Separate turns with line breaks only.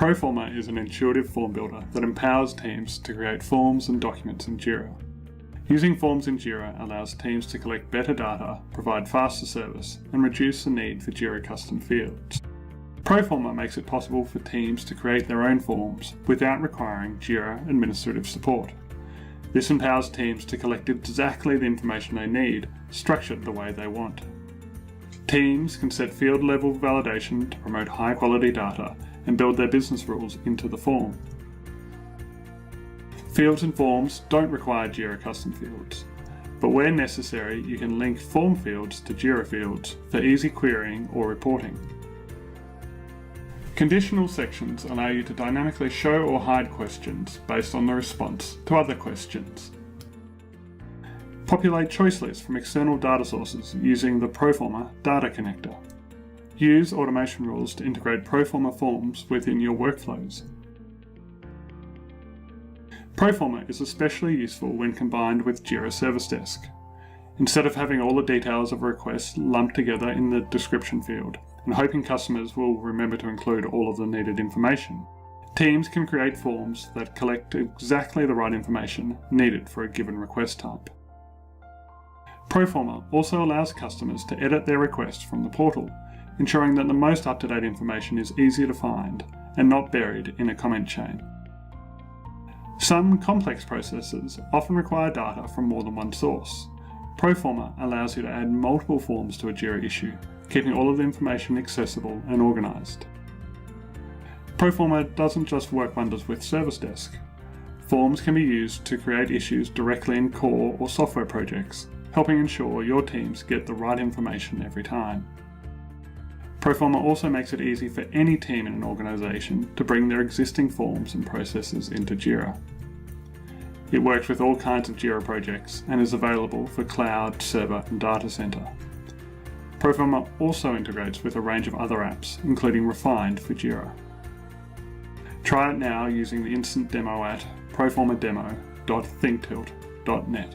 ProForma is an intuitive form builder that empowers teams to create forms and documents in Jira. Using forms in Jira allows teams to collect better data, provide faster service, and reduce the need for Jira custom fields. ProForma makes it possible for teams to create their own forms without requiring Jira administrative support. This empowers teams to collect exactly the information they need, structured the way they want. Teams can set field-level validation to promote high-quality data and build their business rules into the form. Fields and forms don't require Jira custom fields, but where necessary, you can link form fields to Jira fields for easy querying or reporting. Conditional sections allow you to dynamically show or hide questions based on the response to other questions. Populate choice lists from external data sources using the ProForma data connector. Use automation rules to integrate ProForma forms within your workflows. ProForma is especially useful when combined with Jira Service Desk. Instead of having all the details of a request lumped together in the description field and hoping customers will remember to include all of the needed information, teams can create forms that collect exactly the right information needed for a given request type. ProForma also allows customers to edit their request from the portal, ensuring that the most up-to-date information is easy to find and not buried in a comment chain. Some complex processes often require data from more than one source. ProForma allows you to add multiple forms to a Jira issue, keeping all of the information accessible and organised. ProForma doesn't just work wonders with Service Desk. Forms can be used to create issues directly in core or software projects, helping ensure your teams get the right information every time. ProForma also makes it easy for any team in an organisation to bring their existing forms and processes into Jira. It works with all kinds of Jira projects and is available for cloud, server and data center. ProForma also integrates with a range of other apps, including Refined for Jira. Try it now using the instant demo at proformademo.thinktilt.net.